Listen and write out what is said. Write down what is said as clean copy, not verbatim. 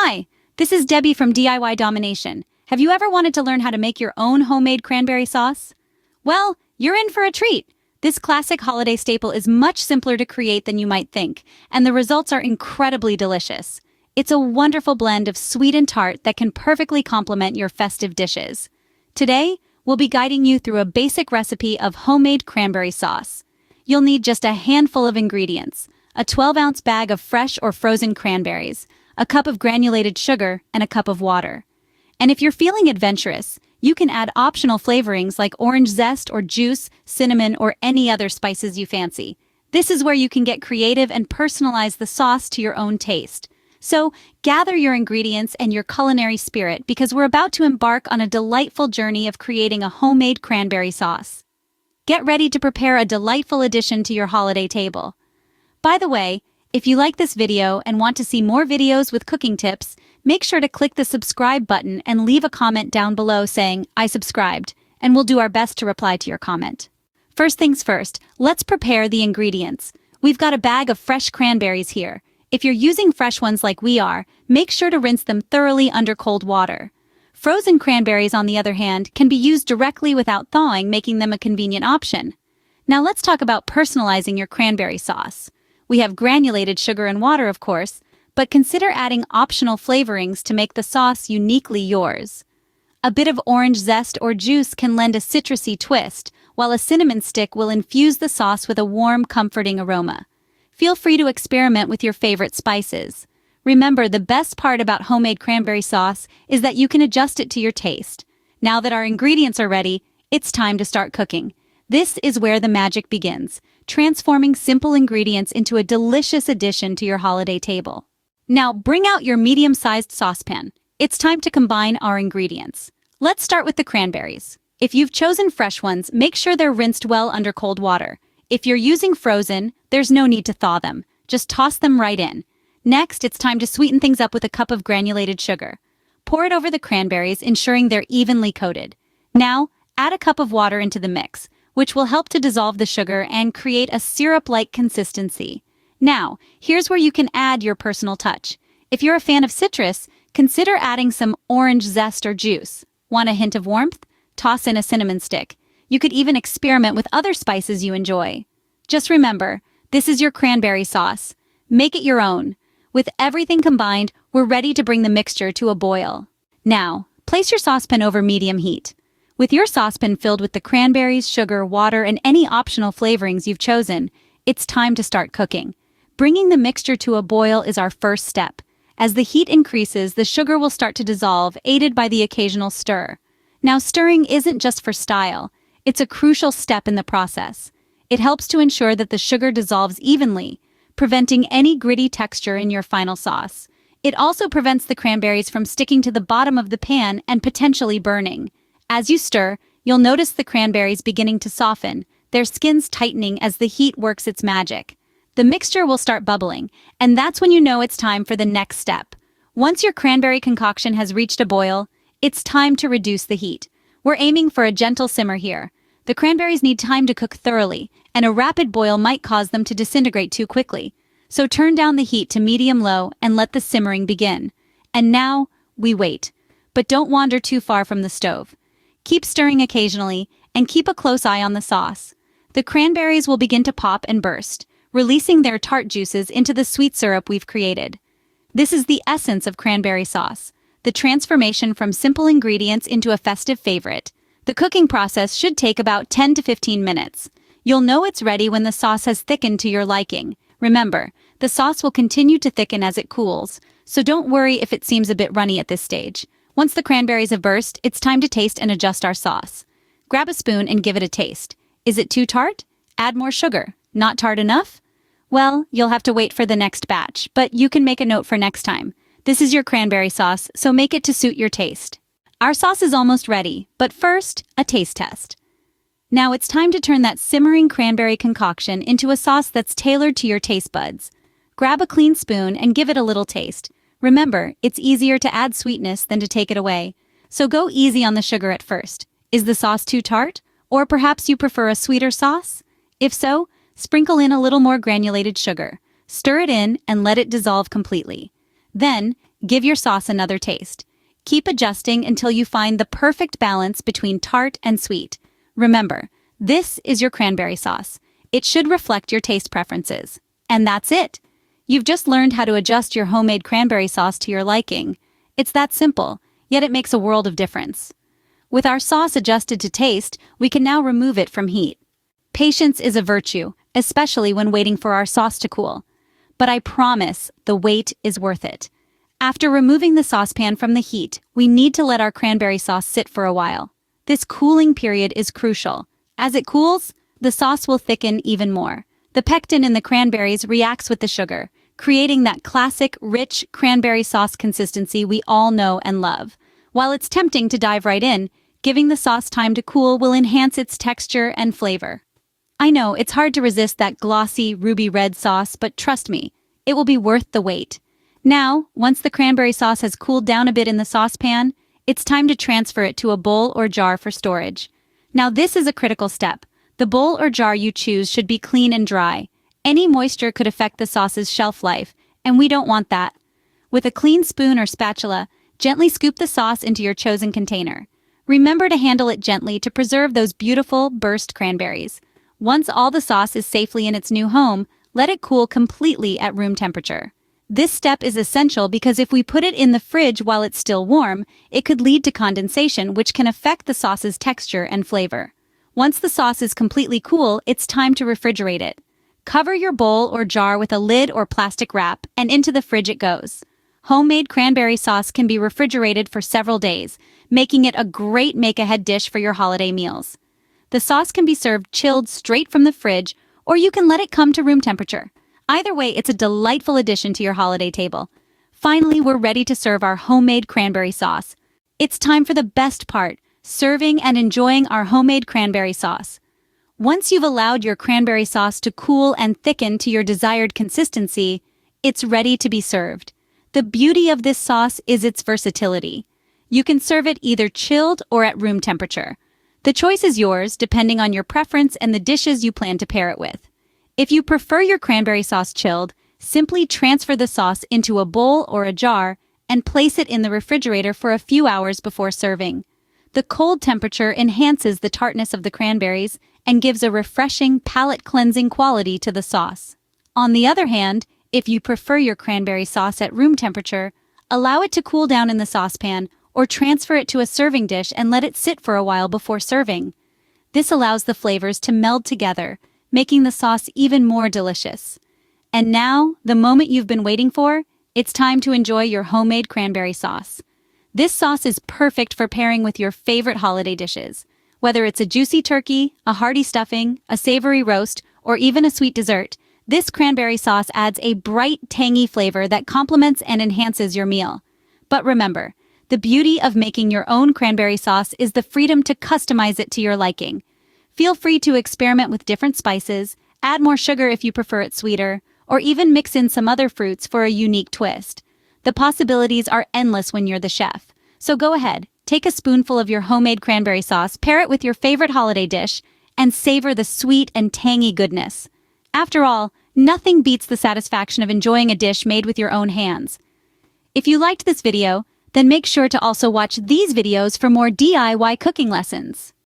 Hi, this is Debbie from DIY Domination. Have you ever wanted to learn how to make your own homemade cranberry sauce? Well, you're in for a treat. This classic holiday staple is much simpler to create than you might think, and the results are incredibly delicious. It's a wonderful blend of sweet and tart that can perfectly complement your festive dishes. Today, we'll be guiding you through a basic recipe of homemade cranberry sauce. You'll need just a handful of ingredients: a 12-ounce bag of fresh or frozen cranberries, a cup of granulated sugar, and a cup of water. And if you're feeling adventurous, you can add optional flavorings like orange zest or juice, cinnamon, or any other spices you fancy. This is where you can get creative and personalize the sauce to your own taste. So, gather your ingredients and your culinary spirit because we're about to embark on a delightful journey of creating a homemade cranberry sauce. Get ready to prepare a delightful addition to your holiday table. By the way, if you like this video and want to see more videos with cooking tips, make sure to click the subscribe button and leave a comment down below saying, "I subscribed," and we'll do our best to reply to your comment. First things first, let's prepare the ingredients. We've got a bag of fresh cranberries here. If you're using fresh ones like we are, make sure to rinse them thoroughly under cold water. Frozen cranberries, on the other hand, can be used directly without thawing, making them a convenient option. Now let's talk about personalizing your cranberry sauce. We have granulated sugar and water, of course, but consider adding optional flavorings to make the sauce uniquely yours. A bit of orange zest or juice can lend a citrusy twist, while a cinnamon stick will infuse the sauce with a warm, comforting aroma. Feel free to experiment with your favorite spices. Remember, the best part about homemade cranberry sauce is that you can adjust it to your taste. Now that our ingredients are ready, it's time to start cooking. This is where the magic begins, transforming simple ingredients into a delicious addition to your holiday table. Now bring out your medium-sized saucepan. It's time to combine our ingredients. Let's start with the cranberries. If you've chosen fresh ones, make sure they're rinsed well under cold water. If you're using frozen, there's no need to thaw them. Just toss them right in. Next, it's time to sweeten things up with a cup of granulated sugar. Pour it over the cranberries, ensuring they're evenly coated. Now, add a cup of water into the mix, which will help to dissolve the sugar and create a syrup-like consistency. Now, here's where you can add your personal touch. If you're a fan of citrus, consider adding some orange zest or juice. Want a hint of warmth? Toss in a cinnamon stick. You could even experiment with other spices you enjoy. Just remember, this is your cranberry sauce. Make it your own. With everything combined, we're ready to bring the mixture to a boil. Now, place your saucepan over medium heat. With your saucepan filled with the cranberries, sugar, water, and any optional flavorings you've chosen, it's time to start cooking. Bringing the mixture to a boil is our first step. As the heat increases, the sugar will start to dissolve, aided by the occasional stir. Now, stirring isn't just for style. It's a crucial step in the process. It helps to ensure that the sugar dissolves evenly, preventing any gritty texture in your final sauce. It also prevents the cranberries from sticking to the bottom of the pan and potentially burning. As you stir, you'll notice the cranberries beginning to soften, their skins tightening as the heat works its magic. The mixture will start bubbling, and that's when you know it's time for the next step. Once your cranberry concoction has reached a boil, it's time to reduce the heat. We're aiming for a gentle simmer here. The cranberries need time to cook thoroughly, and a rapid boil might cause them to disintegrate too quickly. So turn down the heat to medium-low and let the simmering begin. And now, we wait. But don't wander too far from the stove. Keep stirring occasionally, and keep a close eye on the sauce. The cranberries will begin to pop and burst, releasing their tart juices into the sweet syrup we've created. This is the essence of cranberry sauce, the transformation from simple ingredients into a festive favorite. The cooking process should take about 10 to 15 minutes. You'll know it's ready when the sauce has thickened to your liking. Remember, the sauce will continue to thicken as it cools, so don't worry if it seems a bit runny at this stage. Once the cranberries have burst, it's time to taste and adjust our sauce. Grab a spoon and give it a taste. Is it too tart? Add more sugar. Not tart enough? Well, you'll have to wait for the next batch, but you can make a note for next time. This is your cranberry sauce, so make it to suit your taste. Our sauce is almost ready, but first, a taste test. Now it's time to turn that simmering cranberry concoction into a sauce that's tailored to your taste buds. Grab a clean spoon and give it a little taste. Remember, it's easier to add sweetness than to take it away. So go easy on the sugar at first. Is the sauce too tart? Or perhaps you prefer a sweeter sauce? If so, sprinkle in a little more granulated sugar. Stir it in and let it dissolve completely. Then, give your sauce another taste. Keep adjusting until you find the perfect balance between tart and sweet. Remember, this is your cranberry sauce. It should reflect your taste preferences. And that's it. You've just learned how to adjust your homemade cranberry sauce to your liking. It's that simple, yet it makes a world of difference. With our sauce adjusted to taste, we can now remove it from heat. Patience is a virtue, especially when waiting for our sauce to cool. But I promise the wait is worth it. After removing the saucepan from the heat, we need to let our cranberry sauce sit for a while. This cooling period is crucial. As it cools, the sauce will thicken even more. The pectin in the cranberries reacts with the sugar, creating that classic, rich cranberry sauce consistency we all know and love. While it's tempting to dive right in, giving the sauce time to cool will enhance its texture and flavor. I know it's hard to resist that glossy, ruby red sauce, but trust me, it will be worth the wait. Now, once the cranberry sauce has cooled down a bit in the saucepan, it's time to transfer it to a bowl or jar for storage. Now this is a critical step. The bowl or jar you choose should be clean and dry. Any moisture could affect the sauce's shelf life, and we don't want that. With a clean spoon or spatula, gently scoop the sauce into your chosen container. Remember to handle it gently to preserve those beautiful, burst cranberries. Once all the sauce is safely in its new home, let it cool completely at room temperature. This step is essential because if we put it in the fridge while it's still warm, it could lead to condensation, which can affect the sauce's texture and flavor. Once the sauce is completely cool, it's time to refrigerate it. Cover your bowl or jar with a lid or plastic wrap, and into the fridge it goes. Homemade cranberry sauce can be refrigerated for several days, making it a great make-ahead dish for your holiday meals. The sauce can be served chilled straight from the fridge, or you can let it come to room temperature. Either way, it's a delightful addition to your holiday table. Finally, we're ready to serve our homemade cranberry sauce. It's time for the best part, serving and enjoying our homemade cranberry sauce. Once you've allowed your cranberry sauce to cool and thicken to your desired consistency, it's ready to be served. The beauty of this sauce is its versatility. You can serve it either chilled or at room temperature. The choice is yours, depending on your preference and the dishes you plan to pair it with. If you prefer your cranberry sauce chilled, simply transfer the sauce into a bowl or a jar and place it in the refrigerator for a few hours before serving. The cold temperature enhances the tartness of the cranberries and gives a refreshing, palate-cleansing quality to the sauce. On the other hand, if you prefer your cranberry sauce at room temperature, allow it to cool down in the saucepan or transfer it to a serving dish and let it sit for a while before serving. This allows the flavors to meld together, making the sauce even more delicious. And now, the moment you've been waiting for, it's time to enjoy your homemade cranberry sauce. This sauce is perfect for pairing with your favorite holiday dishes. Whether it's a juicy turkey, a hearty stuffing, a savory roast, or even a sweet dessert, this cranberry sauce adds a bright, tangy flavor that complements and enhances your meal. But remember, the beauty of making your own cranberry sauce is the freedom to customize it to your liking. Feel free to experiment with different spices, add more sugar if you prefer it sweeter, or even mix in some other fruits for a unique twist. The possibilities are endless when you're the chef. So go ahead, take a spoonful of your homemade cranberry sauce, pair it with your favorite holiday dish, and savor the sweet and tangy goodness. After all, nothing beats the satisfaction of enjoying a dish made with your own hands. If you liked this video, then make sure to also watch these videos for more DIY cooking lessons.